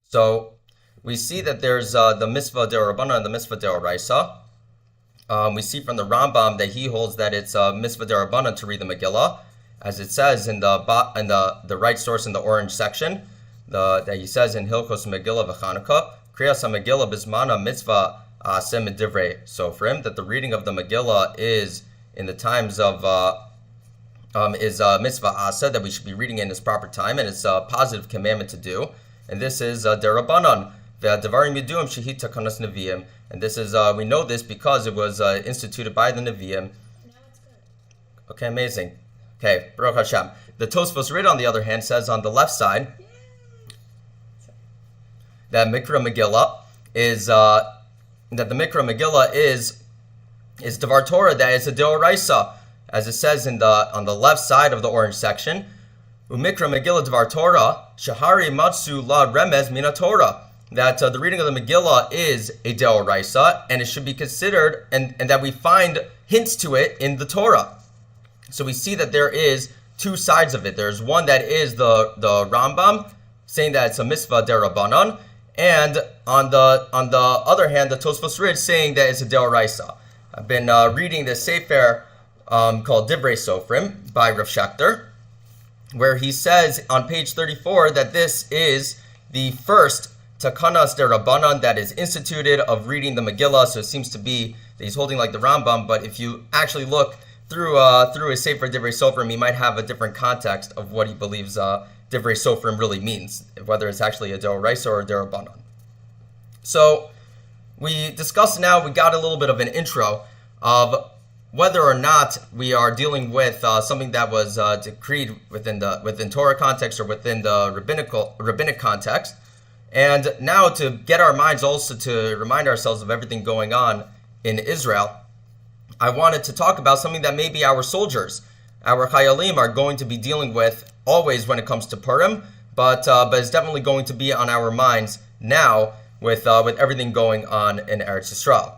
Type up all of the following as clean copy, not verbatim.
So we see that there's the mitzvah d'Rabbanan and the mitzvah d'Oraisa. We see from the Rambam that he holds that it's mitzvah d'Rabbanan to read the Megillah, as it says in the right source in the orange section, that he says in Hilchos Megillah v'Chanukah, Kriyas HaMegillah bismana mitzvah aseh midivrei sofrim, that the reading of the Megillah is in the times of mitzvah aseh, that we should be reading in its proper time, and it's a positive commandment to do. And this is d'Rabbanan. Ve'adavarim yiduim shehi takanas neviim. And this is, we know this because it was instituted by the Nevi'im. Okay, amazing. Okay, Baruch Hashem. The Tosfos Rid, on the other hand, says on the left side that Mikra Megillah is, that the Mikra Megillah is Devar Torah, that is a Deoraisa, as it says on the left side of the orange section. Umikra Megillah Devar Torah, Shahari Matsu La Remez Mina Torah. That the reading of the Megillah is a Deoraisa, and it should be considered, and that we find hints to it in the Torah. So we see that there is two sides of it. There's one that is the Rambam, saying that it's a mitzvah d'Rabbanan, and on the other hand, the Tosfos Rid saying that it's a Deoraisa. I've been reading this sefer called Divrei Sofrim by Rav Schneider, where he says on page 34 that this is the first Takanas d'Rabbanan that is instituted of reading the Megillah. So it seems to be that he's holding like the Rambam, but if you actually look through his Sefer Divrei Sofrim, he might have a different context of what he believes Divrei Sofrim really means, whether it's actually a Deoraisa or a D'Rabbanan. So we discussed now, we got a little bit of an intro of whether or not we are dealing with something that was decreed within Torah context or within the rabbinic context. And now to get our minds also to remind ourselves of everything going on in Israel, I wanted to talk about something that maybe our soldiers, our Chayalim, are going to be dealing with always when it comes to Purim, but it's definitely going to be on our minds now with everything going on in Eretz Yisrael.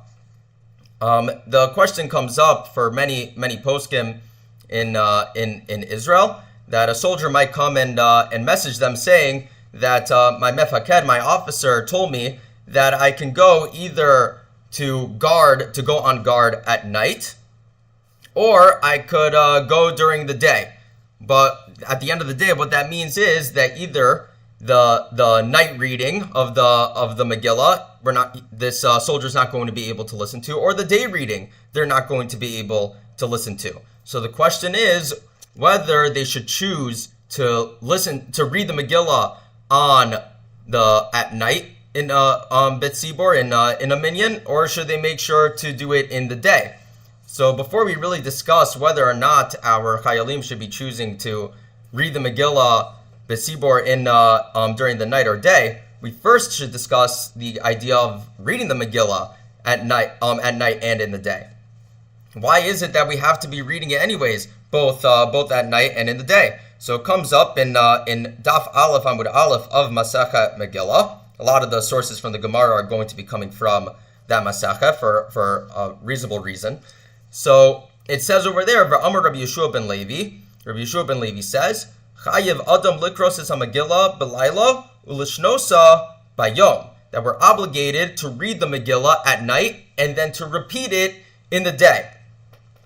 The question comes up for many poskim in Israel that a soldier might come and message them saying that my mefaked, my officer, told me that I can go either to go on guard at night, or I could go during the day. But at the end of the day, what that means is that either the night reading of the Megillah, this soldier's not going to be able to listen to, or the day reading, they're not going to be able to listen to. So the question is whether they should choose to read the Megillah at night in Bet Sibor in a minyan, or should they make sure to do it in the day? So before we really discuss whether or not our Chayalim should be choosing to read the Megillah Bet Sibor during the night or day, we first should discuss the idea of reading the Megillah at night and in the day. Why is it that we have to be reading it anyways, both at night and in the day? So it comes up in Daf Aleph Amud Aleph of Masachet Megillah. A lot of the sources from the Gemara are going to be coming from that Masachet for a reasonable reason. So it says over there, V'amar Rabbi Yeshua ben Levi. Rabbi Yeshua ben Levi says, Chayev Adam likros es HaMegillah b'layla u'lishnosa bayom. That we're obligated to read the Megillah at night and then to repeat it in the day.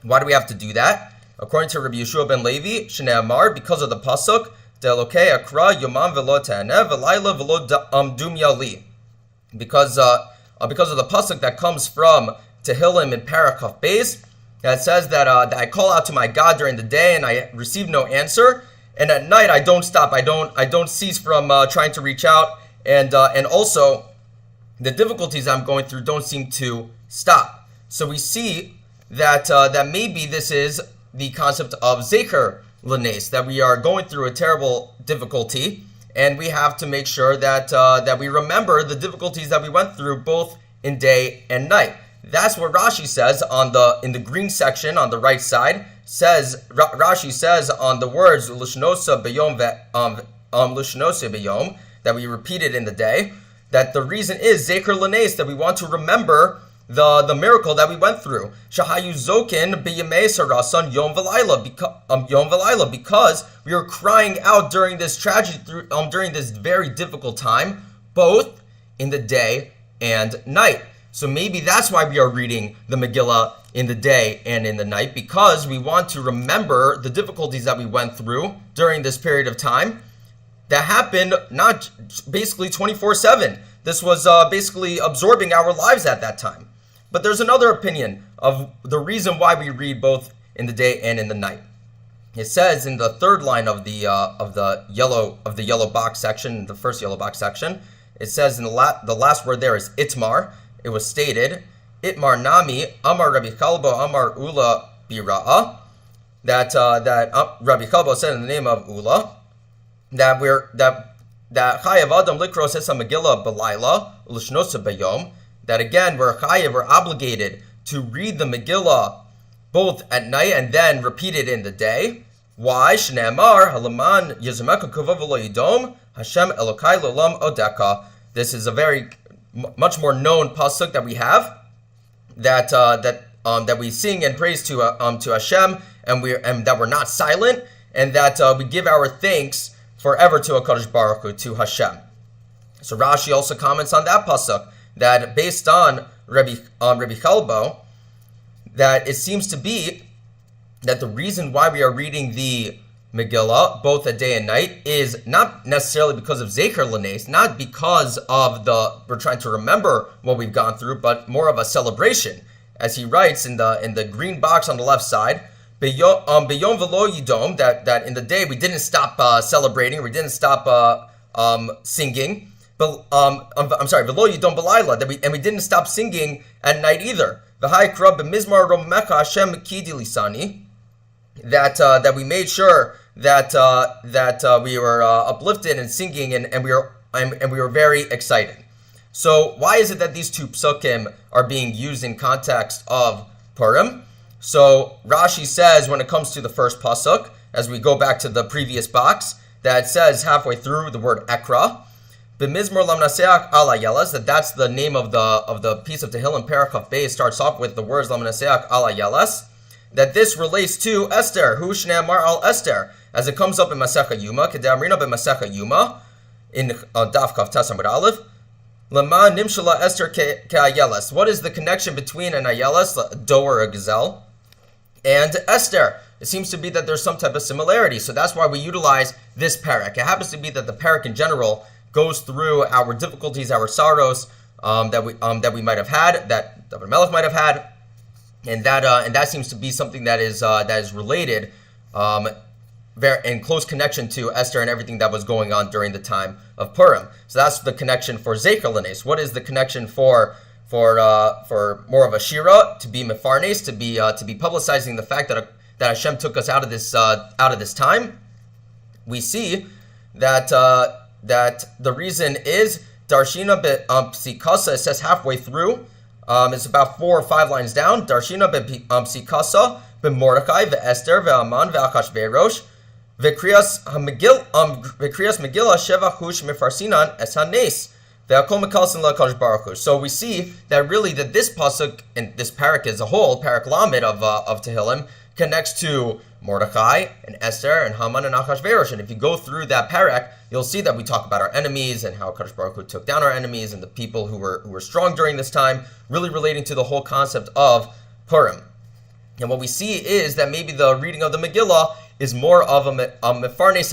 Why do we have to do that? According to Rabbi Yeshua ben Levi, Shnei Amar, because of the pasuk, De'elokei akra yomam velo te'aneh v'layla velo dum yali. Because of the pasuk that comes from Tehillim in Parakaf Beis, that says that I call out to my God during the day and I receive no answer, and at night I don't stop, I don't cease from trying to reach out, and also the difficulties I'm going through don't seem to stop. So we see that maybe this is the concept of Zecher L'Nes, that we are going through a terrible difficulty, and we have to make sure that we remember the difficulties that we went through both in day and night. That's what Rashi says in the green section on the right side. Rashi says on the words L'shnosa b'yom L'shnosa b'yom, that we repeat it in the day, that the reason is Zecher L'Nes, that we want to remember the miracle that we went through. Shahayu zokin b'yamei sarasan yom v'layla, because we were crying out during this tragedy, during this very difficult time, both in the day and night. So maybe that's why we are reading the Megillah in the day and in the night, because we want to remember the difficulties that we went through during this period of time that happened not basically 24/7. This was basically absorbing our lives at that time. But there's another opinion of the reason why we read both in the day and in the night. It says in the third line of the yellow box section, the first yellow box section, it says in the last word there is itmar. It was stated, itmar nami amar Rabbi Chalbo amar Ula bira'a, that Rabbi Chalbo said in the name of Ula that chayav adam likros es Megillah b'layla u'lishnosa b'yom, that again we're obligated to read the Megillah both at night and then repeat it in the day. Why? Shne'amar halaman yizmeka kuvav v'lo yidom Hashem Elokai lolam odeka. This is a very much more known pasuk that we have, that we sing and praise to Hashem, and that we're not silent, and that we give our thanks forever to HaKadosh Baruch Hu, to Hashem. So Rashi also comments on that pasuk, that based on Rabbi Chalbo, that it seems to be that the reason why we are reading the Megillah both at day and night is not necessarily because of Zecher L'Nes, not because of we're trying to remember what we've gone through, but more of a celebration. As he writes in the green box on the left side, Beyom v'lo yidom, that in the day we didn't stop celebrating, we didn't stop singing. But I'm sorry, v'lo yidom b'layla, and we didn't stop singing at night either. V'hai krab b'mizmar romecha Hashem kidi lisani, that we made sure that we were uplifted and singing, and we were very excited. So why is it that these two psukim are being used in context of Purim? So Rashi says when it comes to the first pasuk, as we go back to the previous box, that says halfway through the word ekra, b'mizmor lamnaseach ala yelas, that's the name of the piece of Tehillim. Parakaf Beis starts off with the words lamnaseach ala yelas, that this relates to Esther, hu shne'amar al Esther, as it comes up in Masechah Yuma, kedamrina b'Masechah Yuma, in Daf Kaf Tes Amud Aleph, lama nimshala Esther ke'ayelas. What is the connection between an ayelas, a doe or a gazelle, and Esther? It seems to be that there's some type of similarity, so that's why we utilize this parak. It happens to be that the parak in general goes through our difficulties, our sorrows that we might have had, that David Melech might have had, and that seems to be something that is related, very in close connection to Esther and everything that was going on during the time of Purim. So that's the connection for Zecher L'Nes. What is the connection for more of a shira, to be mefarnes, to be publicizing the fact that Hashem took us out of this time? We see that the reason is Darshina Psikasa. It says halfway through. It's about 4 or 5 lines down. Darshina Psikasa b'Mordechai ve'Esther ve'Aman ve'Achashverosh ve'Kriyas Megillah sheva hush mefarsinan es hanes ve'akol mekalsin la'Kadosh Baruch Hu. So we see that really that this pasuk and this parak as a whole, parak lamed of Tehillim, connects to Mordechai and Esther and Haman and Achashverosh. And if you go through that parak, you'll see that we talk about our enemies and how Kadosh Baruch Hu took down our enemies and the people who were strong during this time, really relating to the whole concept of Purim. And what we see is that maybe the reading of the Megillah is more of a mefarnes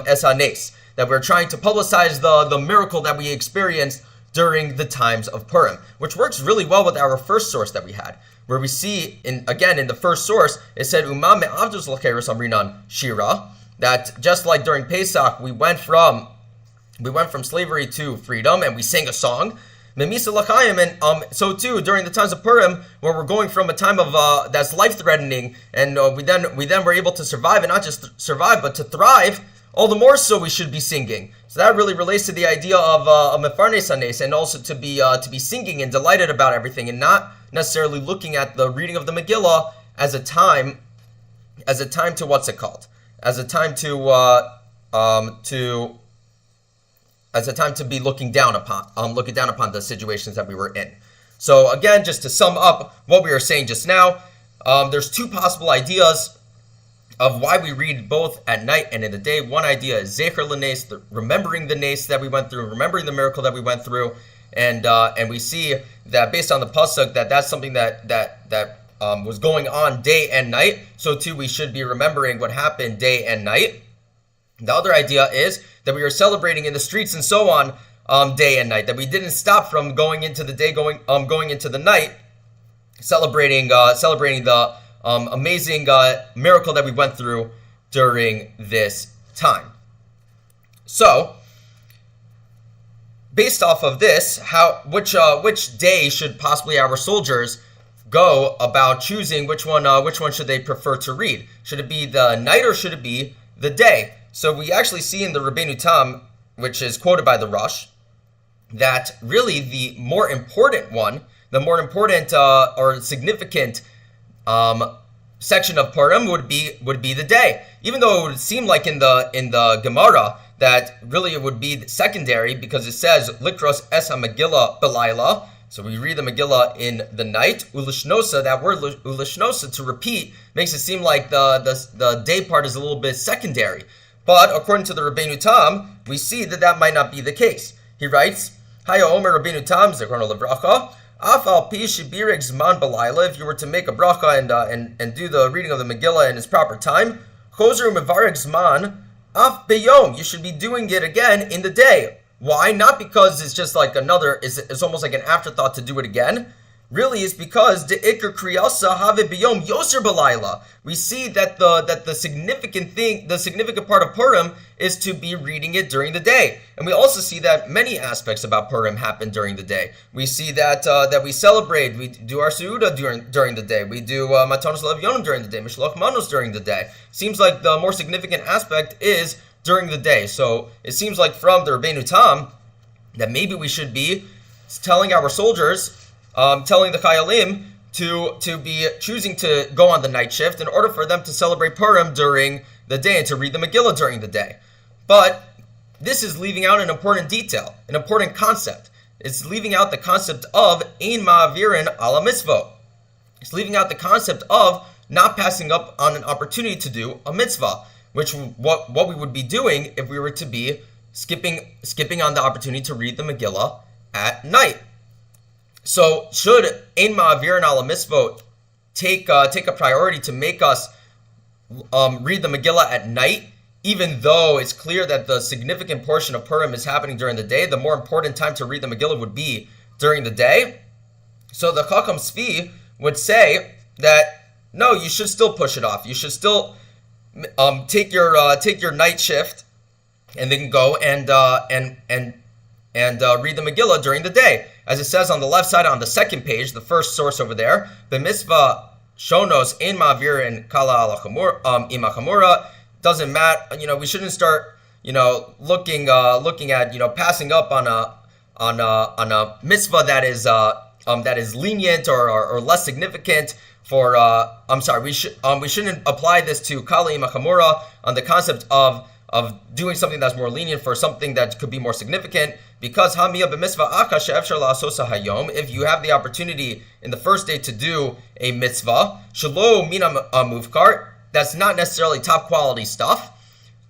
es hanes, that we're trying to publicize the miracle that we experienced during the times of Purim, which works really well with our first source that we had, where we see in the first source it said Uma me'avdus l'cheres amrinan shira, that just like during Pesach we went from slavery to freedom and we sang a song. Memisa l'chaim, and so too during the times of Purim, where we're going from a time of that's life-threatening, and we then were able to survive, and not just survive but to thrive. All the more so we should be singing. So that really relates to the idea of mefarnes hanes, and also to be singing and delighted about everything, and not necessarily looking at the reading of the Megillah as a time to what's it called? As a time to be looking down upon the situations that we were in. So again, just to sum up what we were saying just now, there's 2 possible ideas of why we read both at night and in the day. One idea is Zecher l'nes, remembering the nes that we went through, remembering the miracle that we went through, and we see that based on the pasuk that's something that was going on day and night. So too we should be remembering what happened day and night. The other idea is that we are celebrating in the streets and so on day and night, that we didn't stop from going into the day, going into the night, celebrating the amazing miracle that we went through during this time. So, based off of this, which day should possibly our soldiers go about choosing which one should they prefer to read? Should it be the night or should it be the day? So we actually see in the Rabbeinu Tam, which is quoted by the Rosh, that really the more important or significant section of Purim would be the day. Even though it would seem like in the Gemara that really it would be secondary, because it says Likros es ha-Megillah b'layla, so we read the Megillah in the night. Ulishnosa, that word ulishnosa, to repeat, makes it seem like the day part is a little bit secondary. But according to the Rabbeinu Tam, we see that might not be the case. He writes, Haya Omer Rabbeinu Tam, Zechrono Levracha, Afal pi shibirek zman b'layla, if you were to make a bracha and do the reading of the Megillah in its proper time, chozer mevarek zman af beyom, you should be doing it again in the day. Why? Not because it's just like it's almost like an afterthought to do it again. Really, it's because the ikar kriyasa have biyom yoser b'layla. We see that the significant part of Purim is to be reading it during the day, and we also see that many aspects about Purim happen during the day. We see that we celebrate, we do our seuda during the day, we do matanos levyonim during the day, mishloach manos during the day. Seems like the more significant aspect is during the day. So it seems like from the Rabbeinu Tam that maybe we should be telling our soldiers, telling the Chayalim to be choosing to go on the night shift in order for them to celebrate Purim during the day and to read the Megillah during the day. But this is leaving out an important detail, an important concept. It's leaving out the concept of ein ma'avirin ala mitzvah. It's leaving out the concept of not passing up on an opportunity to do a mitzvah, which what we would be doing if we were to be skipping on the opportunity to read the Megillah at night. So should ein ma'avirin ala mitzvot take a priority to make us read the Megillah at night, even though it's clear that the significant portion of Purim is happening during the day? The more important time to read the Megillah would be during the day. So the Chacham Tzvi would say that no, you should still push it off. You should still take your night shift and then go and read the Megillah during the day. As it says on the left side on the second page, the first source over there, b'mitzvah shonos ein ma'avirin kala ala imachamura. Doesn't matter, we shouldn't start, looking at, passing up on a mitzvah that is lenient or less significant. We shouldn't apply this to kala imachamura on the concept of doing something that's more lenient for something that could be more significant, because if you have the opportunity in the first day to do a mitzvah, shelo mina muvkar, that's not necessarily top quality stuff,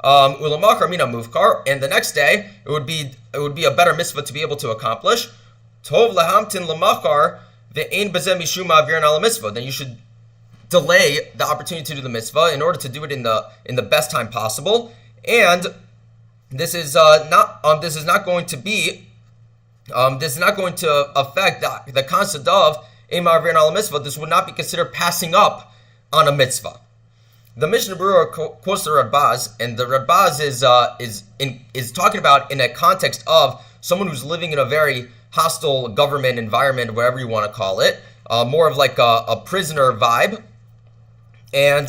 ulamakar mina muvkar, and the next day it would be a better mitzvah to be able to accomplish. Tov lahamtin lamakar ve'ein bezeh mishum ma'avirin ala mitzvah. Then you should delay the opportunity to do the mitzvah in order to do it in the best time possible. And this is not going to affect the concept of ein ma'avirin ala mitzvah. This would not be considered passing up on a mitzvah. The Mishnah Berurah quotes the Radbaz, and the Radbaz is talking about in a context of someone who's living in a very hostile government environment, whatever you want to call it, more of like a prisoner vibe, and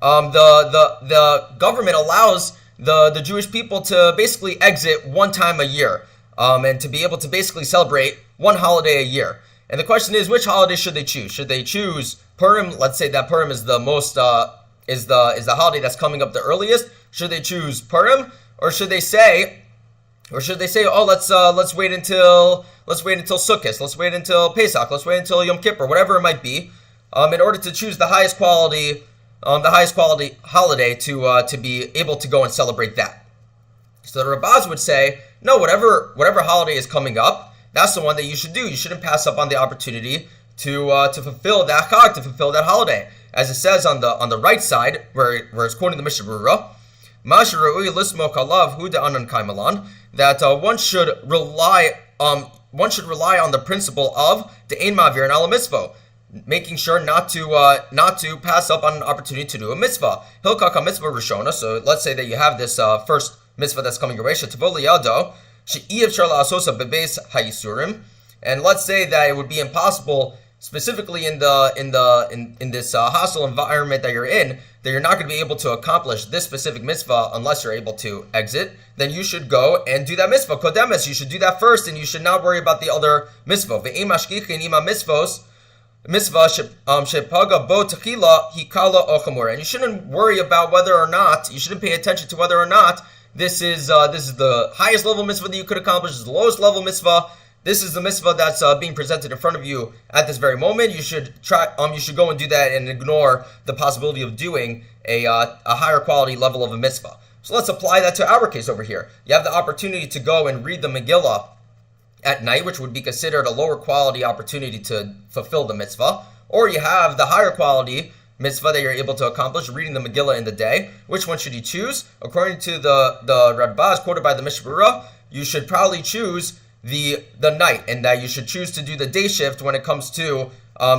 the government allows the Jewish people to basically exit one time a year, and to be able to basically celebrate one holiday a year. And the question is, which holiday should they choose? Should they choose Purim? Let's say that Purim is the most is the holiday that's coming up the earliest. Should they choose Purim, or should they say, oh, let's wait until Sukkot, let's wait until Pesach, let's wait until Yom Kippur, whatever it might be, in order to choose the highest quality the highest quality holiday to be able to go and celebrate that. So the Rabbaz would say, no, whatever holiday is coming up, that's the one that you should do. You shouldn't pass up on the opportunity to fulfill that chag, to fulfill that holiday. As it says on the right side, where it's quoting the Mishnah Berurah, that one should rely on the principle of de'ein ma'avir and ala mitzvah, making sure not to pass up on an opportunity to do a mitzvah. Hilkaka mitzvah rishona. So let's say that you have this first mitzvah that's coming your way. Shetavo liyado she'iyevshar la'asosa bebeis hayisurim, and let's say that it would be impossible, specifically in this hostile environment that you're in, that you're not going to be able to accomplish this specific mitzvah unless you're able to exit. Then you should go and do that mitzvah. Kodemes, you should do that first, and you should not worry about the other mitzvah. Ve'im mashkichin ima mitzvos. Mitzvah shepaga bo techila hikala ochamur, and you shouldn't worry about whether or not, you shouldn't pay attention to whether or not this is the highest level mitzvah that you could accomplish, this is the lowest level mitzvah. This is the mitzvah that's being presented in front of you at this very moment. You should you should go and do that and ignore the possibility of doing a higher quality level of a mitzvah. So let's apply that to our case over here. You have the opportunity to go and read the Megillah at night, which would be considered a lower quality opportunity to fulfill the mitzvah, or you have the higher quality mitzvah that you're able to accomplish, reading the Megillah in the day. Which one should you choose? According to the Rabbaz quoted by the Mishnah Berurah, you should probably choose the night, and that you should choose to do the day shift when it comes to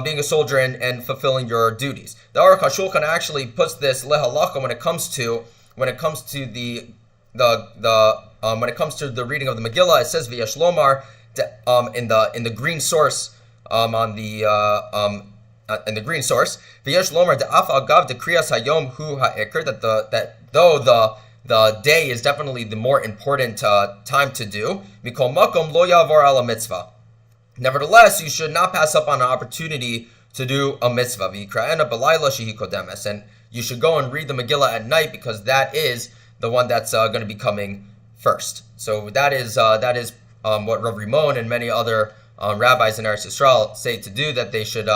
being a soldier and fulfilling your duties. The Aruch HaShulchan actually puts this lehalakha when it comes to the reading of the Megillah. It says v'yesh lomar in the green source in the green source, v'yesh lomar de'af agav dekriyas hayom hu ha'ikr, that though the day is definitely the more important time to do. Mikol makom lo yavor ala mitzvah. Nevertheless, you should not pass up on an opportunity to do a mitzvah. V'yikra'ena b'layla shehi kodemes, and you should go and read the Megillah at night because that is the one that's going to be coming first. So that is what Rav Rimon and many other rabbis in Eretz Yisrael say to do. That they should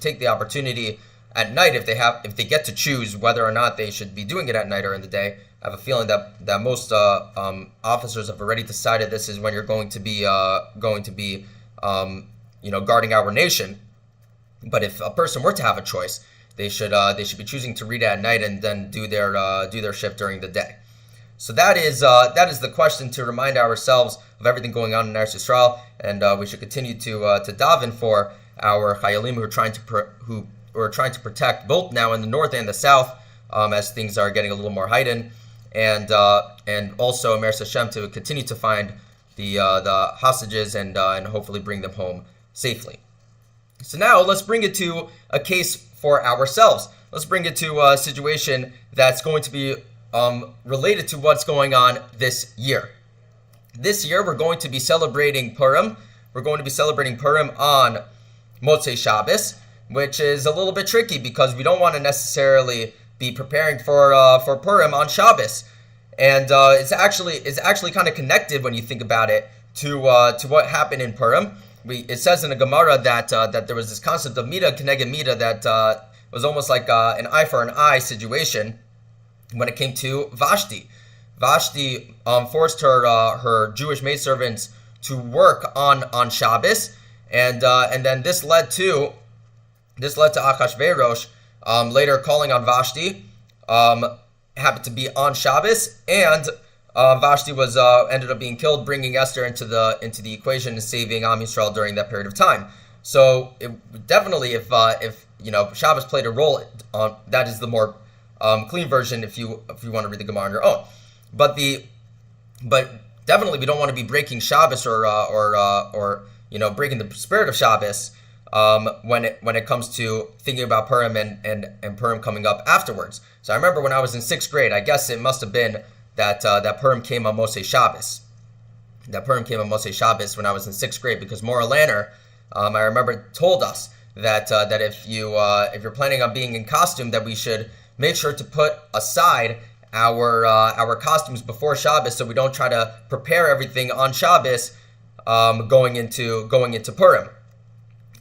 take the opportunity at night if they get to choose whether or not they should be doing it at night or in the day. I have a feeling that most officers have already decided this is when you're going to be guarding our nation. But if a person were to have a choice, they should be choosing to read at night and then do their shift during the day. So that is the question, to remind ourselves of everything going on in Eretz Yisrael, and we should continue to daven for our chayalim who are trying to protect both now in the north and the south, as things are getting a little more heightened. And also Meretz Hashem to continue to find the hostages and hopefully bring them home safely. So now let's bring it to a case for ourselves. Let's bring it to a situation that's going to be related to what's going on this year. This year we're going to be celebrating Purim. We're going to be celebrating Purim on Motzei Shabbos, which is a little bit tricky because we don't want to necessarily be preparing for Purim on Shabbos, and it's actually kind of connected when you think about it to what happened in Purim. It says in the Gemara that there was this concept of mida keneged mida, that was almost like an eye for an eye situation when it came to Vashti. Vashti forced her Jewish maidservants to work on Shabbos, and then this led to Achashverosh later calling on Vashti. Happened to be on Shabbos, and Vashti was ended up being killed, bringing Esther into the equation and saving Am Yisrael during that period of time. So definitely, if Shabbos played a role, that is the more clean version if you want to read the Gemara on your own. But definitely we don't want to be breaking Shabbos or breaking the spirit of Shabbos when it comes to thinking about Purim and Purim coming up afterwards. So I remember when I was in 6th grade, I guess it must have been that Purim came on Motzei Shabbos. That Purim came on Motzei Shabbos when I was in 6th grade, because Mora Lanner, I remember, told us that if you're planning on being in costume, that we should make sure to put aside our costumes before Shabbos, so we don't try to prepare everything on Shabbos going into Purim.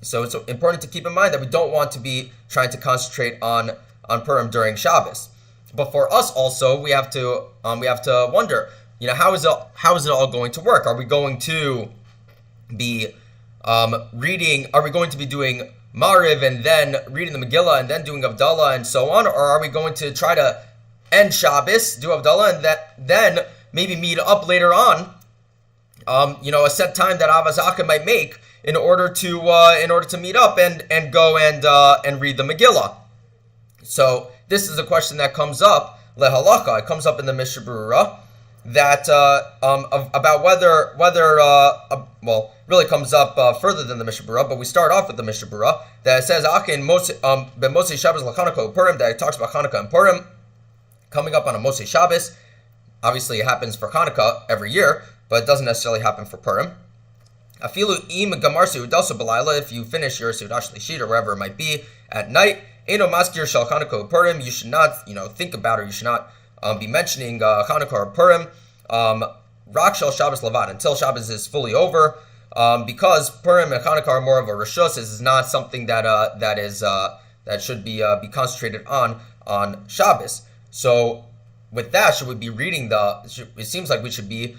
So it's important to keep in mind that we don't want to be trying to concentrate on Purim during Shabbos. But for us also, we have to wonder, how is it all going to work? Are we going to be reading? Are we going to be doing Mariv and then reading the Megillah and then doing Havdalah and so on, or are we going to try to end Shabbos, do Havdalah, and then maybe meet up later on? A set time that Ahavas Achim might make in order to meet up and go and read the Megillah. So this is a question that comes up lehalakha. It comes up in the Mishnah Berurah that about whether really comes up further than the Mishnah Berurah, but we start off with the Mishnah Berurah that it says Akin Mosei Shabbos LaChanukah Purim, that it talks about Chanukah and Purim coming up on a Mosei Shabbos. Obviously, it happens for Chanukah every year, but it doesn't necessarily happen for Purim. Afilu im gamar seudaso b'layla, if you finish your seudah shlishit or wherever it might be at night, eno maskir shel Chanukah Purim, you should not think about, or you should not be mentioning Chanukah or Purim rak shel Shabbos lavad, until Shabbos is fully over, because Purim and Chanukah are more of a reshus. This is not something that should be concentrated on Shabbos. So with that, should we be reading it seems like we should be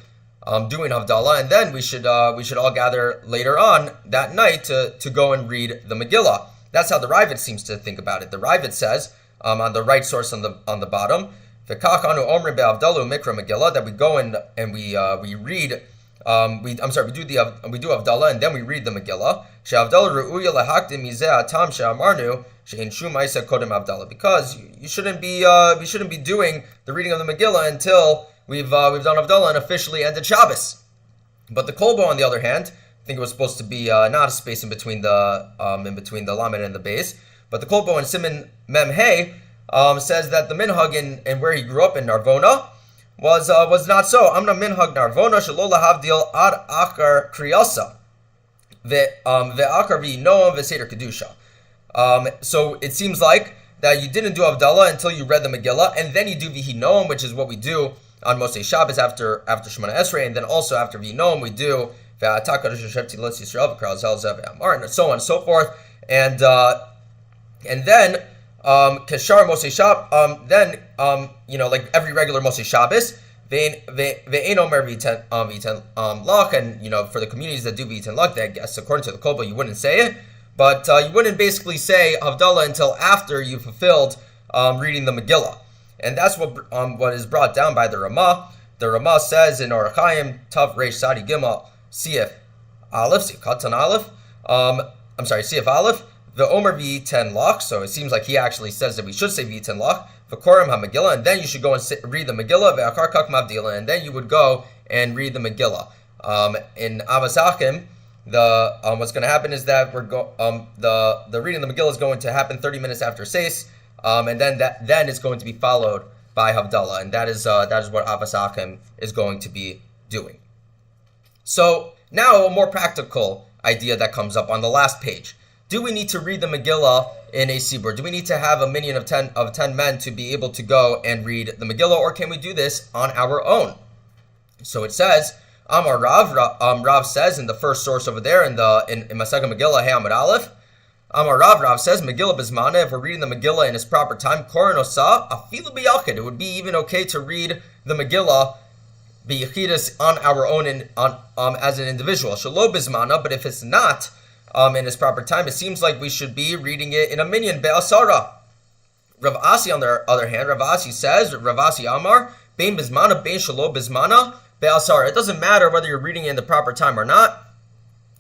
doing Havdalah, and then we should all gather later on that night to go and read the Megillah. That's how the Ravid seems to think about it. The Ravid says on the right source on the bottom, V'kach anu omrim be'avdalu Mikra Megillah, that we go and we read. We do Havdalah and then we read the Megillah. She'avdalah ru'uya lahakdim mizeh atam she'amarnu she'in shum ma'aseh kodem Havdalah, because we shouldn't be doing the reading of the Megillah until we've done Havdalah and officially ended Shabbos. But the Kolbo, on the other hand, I think it was supposed to be not a space in between the Lamed and the Beis, but the Kolbo in Siman Mem Hey says that the minhag in where he grew up in Narvona was not so. Amna minhag Narvona shelo lahavdil ad akar kriyasa ve'akar v'noam v'seder kedusha. So it seems like that you didn't do Havdalah until you read the Megillah, and then you do V'hinoam, which is what we do on Mosei Shabbos after Shemona Esrei, and then also after V'hinoam we do Ve'ata Kadosh Hashem Tzilas Yisrael V'kral Zel Zev Ve'amar, and so on and so forth, and then Keshar Mosei Shabbos, then like every regular Mosei Shabbos, Ve'ein Omer V'iten Lach, and for the communities that do V'iten Lach, I guess according to the Kolba you wouldn't say it. But you wouldn't basically say Havdalah until after you fulfilled reading the Megillah. And that's what is brought down by the Ramah. The Ramah says in Orach Chaim, Tav Reish Sadi Gimel, Siyef Aleph, Katan Aleph, Siyef Aleph, the Omer V'ten Lach. So it seems like he actually says that we should say V'ten Lach, V'korim HaMegillah, and then you should go and read the Megillah, Ve'akar Kak Mavdila, and then you would go and read the Megillah. In Ahavas Achim, what's going to happen is that the reading of the Megillah is going to happen 30 minutes after Seis, and then it's going to be followed by Havdalah, and that is what Ahavas Achim is going to be doing. So now a more practical idea that comes up on the last page: do we need to read the Megillah in a sibur? Do we need to have a minyan of 10 men to be able to go and read the Megillah, or can we do this on our own? So it says, Amar Rav says in the first source over there in Masechah Megillah, Hey Amud Aleph, Amar Rav says, Megillah Bizmana, if we're reading the Megillah in its proper time, Koran Osa, Afilu B'Yachid, it would be even okay to read the Megillah B'Yachidus on our own as an individual. Shelo Bizmana, but if it's not in its proper time, it seems like we should be reading it in a minyan, Be'asara. Rav Asi, on the other hand, Rav Asi says, Rav Asi Amar, Bein Bizmana, Bein Shelo Bizmana, Be'asar. It doesn't matter whether you're reading it in the proper time or not.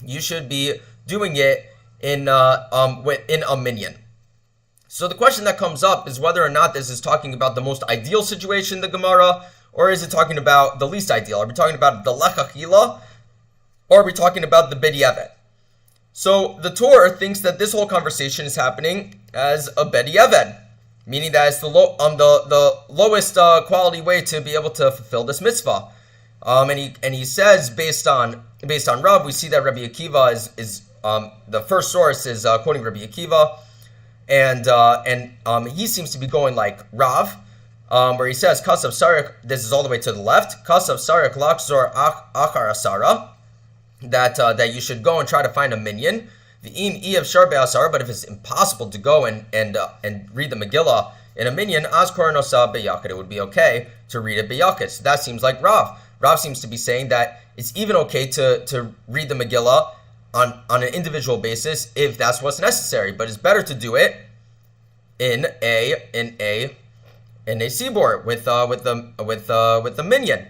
You should be doing it in a minyan. So the question that comes up is whether or not this is talking about the most ideal situation in the Gemara, or is it talking about the least ideal? Are we talking about the lechachila, or are we talking about the b'diavad? So the Torah thinks that this whole conversation is happening as a b'diavad, meaning that it's the lowest quality way to be able to fulfill this mitzvah. And he says based on Rav, we see that Rabbi Akiva is the first source is quoting Rabbi Akiva, and he seems to be going like Rav, where he says Kasav Sarik. This is all the way to the left. Kasav Sarik Lakzor Achar Asara, that you should go and try to find a minyan. V'im Ev Shar Be'asara, but if it's impossible to go and read the Megillah in a minyan, Az Koranosa Beyakid, it would be okay to read it Beyakid. So that seems like Rav. Rav seems to be saying that it's even okay to read the Megillah on an individual basis if that's what's necessary, but it's better to do it in a sibor with the minyan.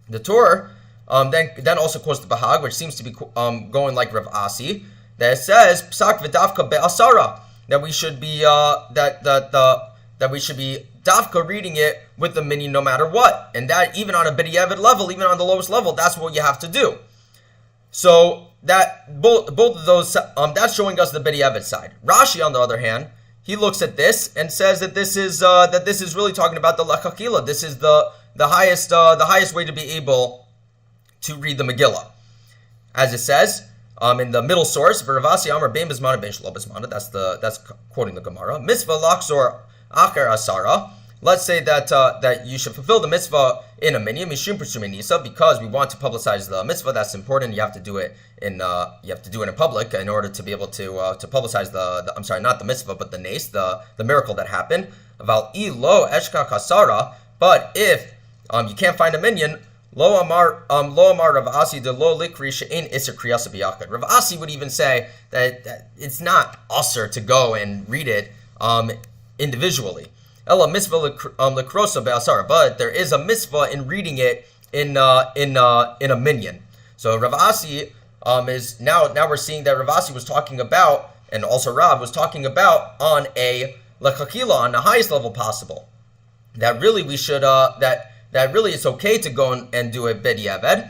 The Torah then also quotes the Bahag, which seems to be going like Rav Asi, that it says Psak v'davka be'asara, that we should be that we should be dafka reading it with the minyan no matter what, and that even on a b'diavad level, even on the lowest level, that's what you have to do. So that both of those that's showing us the b'diavad side. Rashi, on the other hand, he looks at this and says that this is really talking about the lechakila. This is the highest way to be able to read the Megillah, as it says in the middle source. V'Ravasi Amar bein bezmana bein shelo bezmana. That's quoting the Gemara. Mitzvah lachzor acher asara. Let's say that you should fulfill the mitzvah in a minyan mishum pursuminisa, because we want to publicize the mitzvah. That's important. You have to do it in public in order to be able to publicize the I'm sorry, not the mitzvah, but the nes, the miracle that happened. Val lo eshka kasara. But if you can't find a minyan, lo amar Rav Asi de lo likri she'ein iser kriyasa biyakad. Rav Asi would even say that it's not usher to go and read it individually. Ella mitzvah lekrosa be'asara, but there is a mitzvah in reading it in a minyan. So Rav Asi is now we're seeing that Rav Asi was talking about, and also Rav was talking about, on a lechakila, on the highest level possible, that really we should that really it's okay to go and do it b'diavad,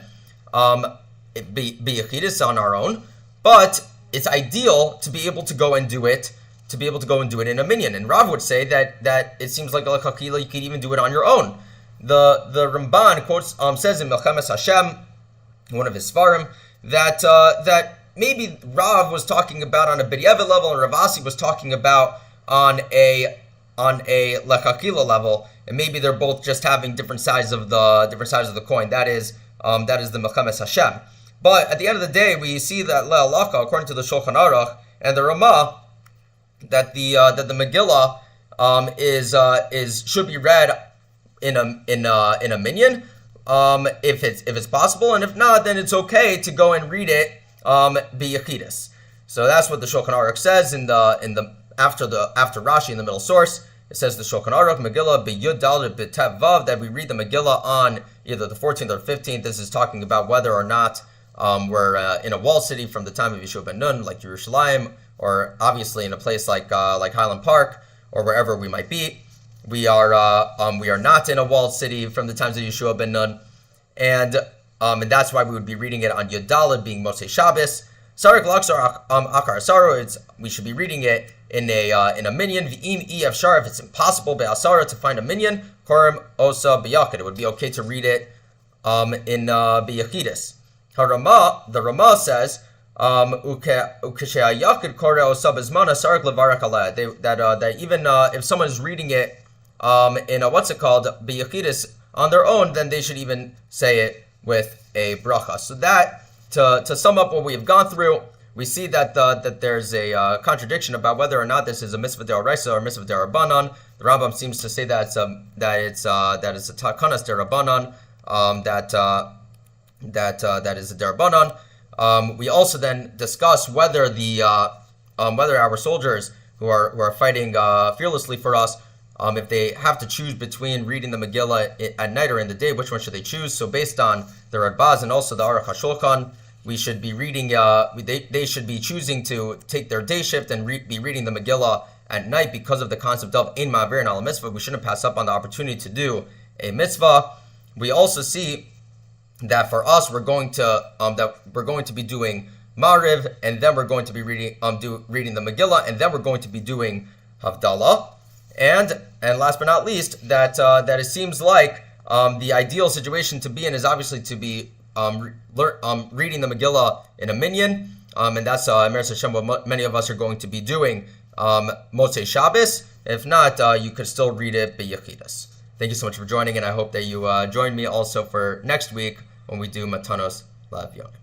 b'yachidus on our own, but it's ideal to be able to go and do it in a minyan. And Rav would say that it seems like a lechakila, you could even do it on your own. The Ramban quotes says in Melchemes Hashem, one of his svarim, that maybe Rav was talking about on a b'diavad level and Rav Asi was talking about on a lechakila level, and maybe they're both just having different sides of the coin. That is the Melchemes Hashem. But at the end of the day, we see that le'alaka, according to the Shulchan Aruch and the Ramah, that the Megillah is should be read in a minyan if it's possible, and if not, then it's okay to go and read it b'yachidus. So that's what the Shulchan Aruch says in the after Rashi in the middle source. It says the Shulchan Aruch Megillah b'yud daled b'tev vav, that we read the Megillah on either the 14th or 15th. This is talking about whether or not we're in a walled city from the time of Yeshua ben Nun, like Yerushalayim, or obviously in a place like Highland Park or wherever we might be. We are not in a walled city from the times of Yeshua ben Nun, and that's why we would be reading it on Yud Daled, being Motzei Shabbos. Sarik Laksar Akar Asaro, we should be reading it in a minyan. V'im Ev Shar, if it's impossible be'asara to find a minyan, Korim Osa B'yakid, it would be okay to read it in b'yachidus. The Ramah says ukeshayakid Kore Osa B'zmana Sarik Levarak Aleh, that even if someone is reading it in a b'yachidus on their own, then they should even say it with a bracha. So that, to sum up what we have gone through, we see that there's a contradiction about whether or not this is a mitzvah d'oraisa or a mitzvah d'Rabbanan. The Rambam seems to say that it's a takanas d'Rabbanan, that is a d'Rabbanan. We also then discuss whether whether our soldiers who are fighting fearlessly for us, if they have to choose between reading the Megillah at night or in the day, which one should they choose? So based on the Radbaz and also the Aruch HaShulchan, we should be reading. They should be choosing to take their day shift and be reading the Megillah at night because of the concept of ein ma'avirin al mitzvah. We shouldn't pass up on the opportunity to do a mitzvah. We also see that for us, we're going to be doing Ma'ariv, and then we're going to be reading the Megillah, and then we're going to be doing Havdalah. And last but not least, that it seems like the ideal situation to be in is obviously to be reading the Megillah in a minyan, and that's Meretz Hashem what many of us are going to be doing Motzei Shabbos. If not, you could still read it b'yachidus. Thank you so much for joining, and I hope that you join me also for next week when we do Matanos Lav Yonah.